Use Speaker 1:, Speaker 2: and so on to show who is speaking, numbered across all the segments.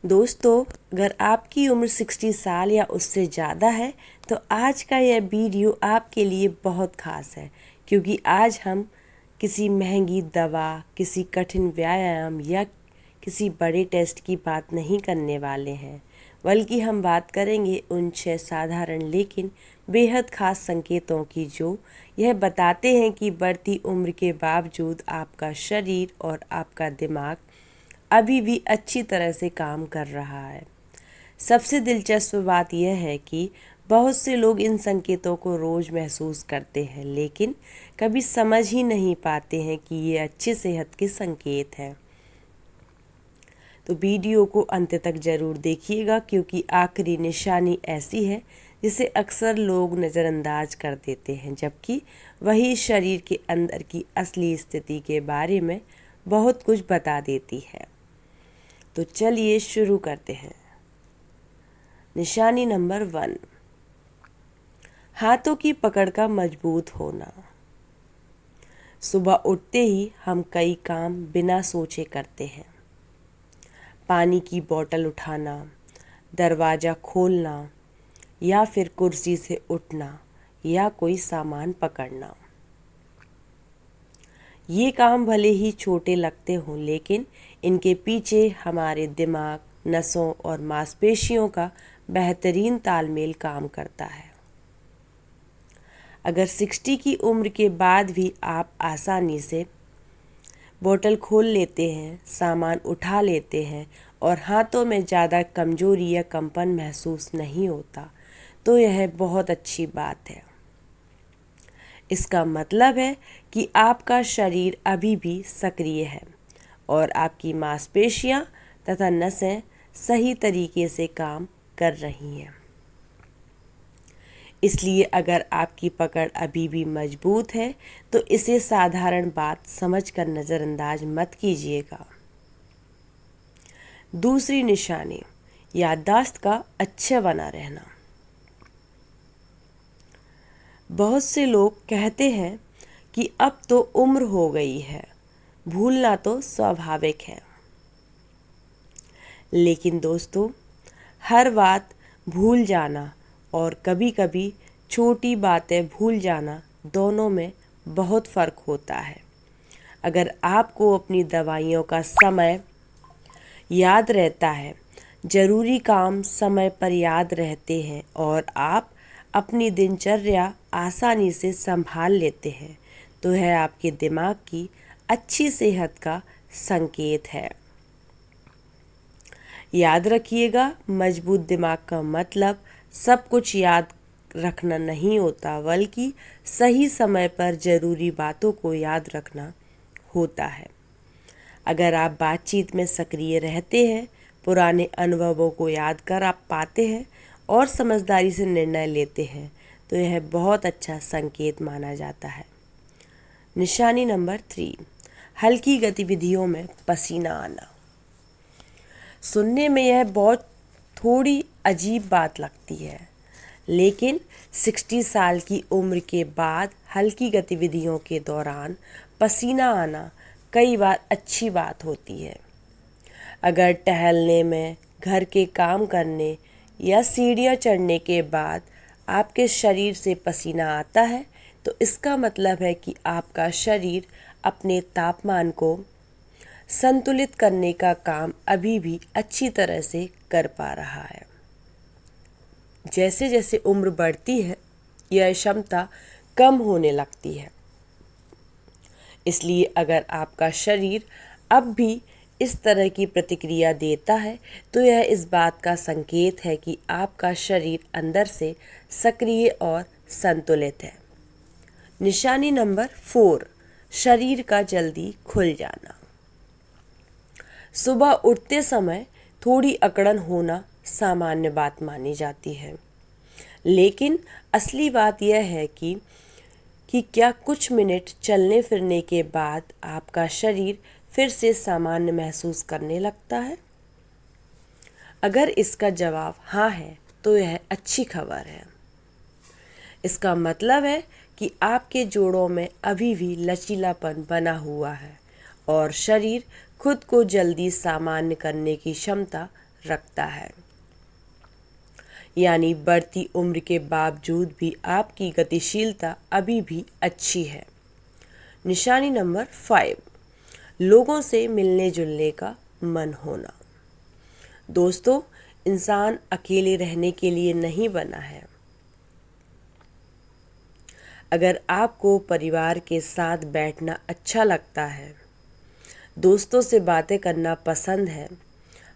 Speaker 1: दोस्तों, अगर आपकी उम्र 60 साल या उससे ज़्यादा है तो आज का यह वीडियो आपके लिए बहुत ख़ास है, क्योंकि आज हम किसी महंगी दवा, किसी कठिन व्यायाम या किसी बड़े टेस्ट की बात नहीं करने वाले हैं, बल्कि हम बात करेंगे उन 6 साधारण लेकिन बेहद ख़ास संकेतों की जो यह बताते हैं कि बढ़ती उम्र के बावजूद आपका शरीर और आपका दिमाग अभी भी अच्छी तरह से काम कर रहा है। सबसे दिलचस्प बात यह है कि बहुत से लोग इन संकेतों को रोज़ महसूस करते हैं, लेकिन कभी समझ ही नहीं पाते हैं कि ये अच्छी सेहत के संकेत हैं। तो वीडियो को अंत तक ज़रूर देखिएगा, क्योंकि आखिरी निशानी ऐसी है जिसे अक्सर लोग नज़रअंदाज कर देते हैं, जबकि वही शरीर के अंदर की असली स्थिति के बारे में बहुत कुछ बता देती है। तो चलिए शुरू करते हैं। निशानी नंबर 1, हाथों की पकड़ का मजबूत होना। सुबह उठते ही हम कई काम बिना सोचे करते हैं। पानी की बोतल उठाना, दरवाज़ा खोलना या फिर कुर्सी से उठना या कोई सामान पकड़ना। ये काम भले ही छोटे लगते हों, लेकिन इनके पीछे हमारे दिमाग, नसों और मांसपेशियों का बेहतरीन तालमेल काम करता है। अगर 60 की उम्र के बाद भी आप आसानी से बोतल खोल लेते हैं, सामान उठा लेते हैं और हाथों में ज़्यादा कमजोरी या कंपन महसूस नहीं होता, तो यह बहुत अच्छी बात है। इसका मतलब है कि आपका शरीर अभी भी सक्रिय है और आपकी मांसपेशियां तथा नसें सही तरीके से काम कर रही हैं। इसलिए अगर आपकी पकड़ अभी भी मजबूत है तो इसे साधारण बात समझकर नज़रअंदाज मत कीजिएगा। दूसरी निशानी, याददाश्त का अच्छा बना रहना। बहुत से लोग कहते हैं कि अब तो उम्र हो गई है, भूलना तो स्वाभाविक है। लेकिन दोस्तों, हर बात भूल जाना और कभी-कभी छोटी बातें भूल जाना, दोनों में बहुत फ़र्क होता है। अगर आपको अपनी दवाइयों का समय याद रहता है, ज़रूरी काम समय पर याद रहते हैं और आप अपनी दिनचर्या आसानी से संभाल लेते हैं, तो यह आपके दिमाग की अच्छी सेहत का संकेत है। याद रखिएगा, मजबूत दिमाग का मतलब सब कुछ याद रखना नहीं होता, बल्कि सही समय पर ज़रूरी बातों को याद रखना होता है। अगर आप बातचीत में सक्रिय रहते हैं, पुराने अनुभवों को याद कर आप पाते हैं और समझदारी से निर्णय लेते हैं, तो यह बहुत अच्छा संकेत माना जाता है। निशानी नंबर 3, हल्की गतिविधियों में पसीना आना। सुनने में यह बहुत थोड़ी अजीब बात लगती है, लेकिन 60 साल की उम्र के बाद हल्की गतिविधियों के दौरान पसीना आना कई बार अच्छी बात होती है। अगर टहलने में, घर के काम करने या सीढ़ियाँ चढ़ने के बाद आपके शरीर से पसीना आता है, तो इसका मतलब है कि आपका शरीर अपने तापमान को संतुलित करने का काम अभी भी अच्छी तरह से कर पा रहा है। जैसे जैसे उम्र बढ़ती है, यह क्षमता कम होने लगती है। इसलिए अगर आपका शरीर अब भी इस तरह की प्रतिक्रिया देता है, तो यह इस बात का संकेत है कि आपका शरीर अंदर से सक्रिय और संतुलित है। निशानी नंबर 4, शरीर का जल्दी खुल जाना। सुबह उठते समय थोड़ी अकड़न होना सामान्य बात मानी जाती है, लेकिन असली बात यह है कि क्या कुछ मिनट चलने फिरने के बाद आपका शरीर फिर से सामान्य महसूस करने लगता है। अगर इसका जवाब हाँ है, तो यह अच्छी खबर है। इसका मतलब है कि आपके जोड़ों में अभी भी लचीलापन बना हुआ है और शरीर खुद को जल्दी सामान्य करने की क्षमता रखता है। यानी बढ़ती उम्र के बावजूद भी आपकी गतिशीलता अभी भी अच्छी है। निशानी नंबर 5, लोगों से मिलने जुलने का मन होना। दोस्तों, इंसान अकेले रहने के लिए नहीं बना है। अगर आपको परिवार के साथ बैठना अच्छा लगता है, दोस्तों से बातें करना पसंद है,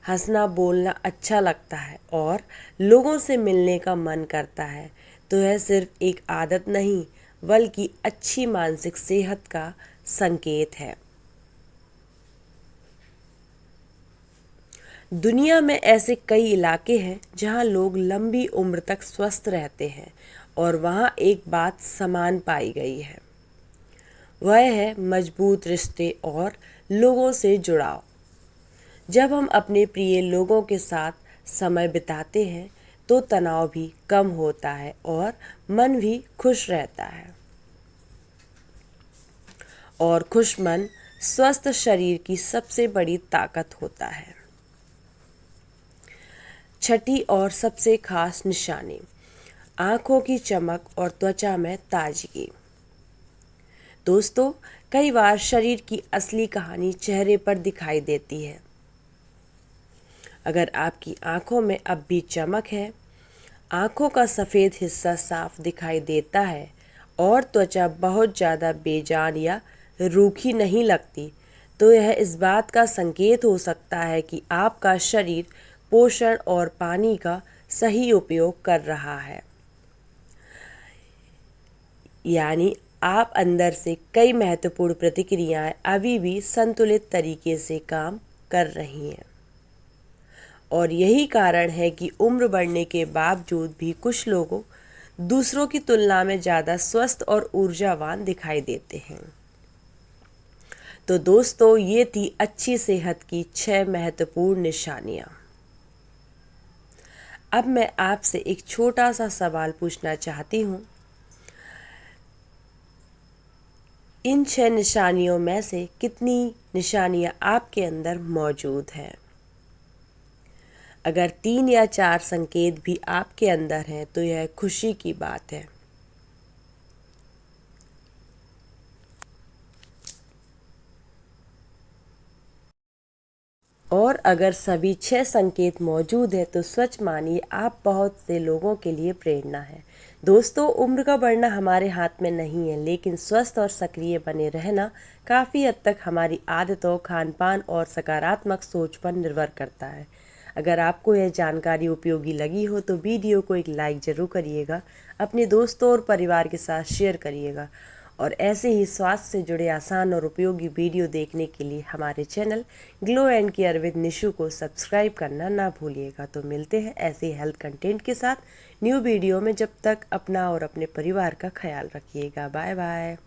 Speaker 1: हंसना बोलना अच्छा लगता है और लोगों से मिलने का मन करता है, तो यह सिर्फ एक आदत नहीं बल्कि अच्छी मानसिक सेहत का संकेत है। दुनिया में ऐसे कई इलाके हैं जहां लोग लंबी उम्र तक स्वस्थ रहते हैं और वहां एक बात समान पाई गई है, वह है मजबूत रिश्ते और लोगों से जुड़ाव। जब हम अपने प्रिय लोगों के साथ समय बिताते हैं तो तनाव भी कम होता है और मन भी खुश रहता है। और खुश मन स्वस्थ शरीर की सबसे बड़ी ताकत होता है। छठी और सबसे खास निशानी, आँखों की चमक और त्वचा में ताजगी। दोस्तों, कई बार शरीर की असली कहानी चेहरे पर दिखाई देती है। अगर आपकी आँखों में अब भी चमक है, आँखों का सफ़ेद हिस्सा साफ दिखाई देता है और त्वचा बहुत ज़्यादा बेजान या रूखी नहीं लगती, तो यह इस बात का संकेत हो सकता है कि आपका शरीर पोषण और पानी का सही उपयोग कर रहा है। यानी आप अंदर से कई महत्वपूर्ण प्रतिक्रियाएं अभी भी संतुलित तरीके से काम कर रही हैं। और यही कारण है कि उम्र बढ़ने के बावजूद भी कुछ लोगों दूसरों की तुलना में ज़्यादा स्वस्थ और ऊर्जावान दिखाई देते हैं। तो दोस्तों, ये थी अच्छी सेहत की 6 महत्वपूर्ण निशानियाँ। अब मैं आपसे एक छोटा सा सवाल पूछना चाहती हूँ। इन 6 निशानियों में से कितनी निशानियाँ आपके अंदर मौजूद हैं? अगर 3 या 4 संकेत भी आपके अंदर हैं तो यह खुशी की बात है। और अगर सभी 6 संकेत मौजूद हैं तो सच मानिए आप बहुत से लोगों के लिए प्रेरणा है। दोस्तों, उम्र का बढ़ना हमारे हाथ में नहीं है, लेकिन स्वस्थ और सक्रिय बने रहना काफ़ी हद तक हमारी आदतों, खान पान और सकारात्मक सोच पर निर्भर करता है। अगर आपको यह जानकारी उपयोगी लगी हो तो वीडियो को एक लाइक ज़रूर करिएगा, अपने दोस्तों और परिवार के साथ शेयर करिएगा और ऐसे ही स्वास्थ्य से जुड़े आसान और उपयोगी वीडियो देखने के लिए हमारे channel glow and care with Nishu को सब्सक्राइब करना ना भूलिएगा। तो मिलते हैं ऐसे हेल्थ कंटेंट के साथ न्यू वीडियो में। जब तक अपना और अपने परिवार का ख्याल रखिएगा। Bye bye.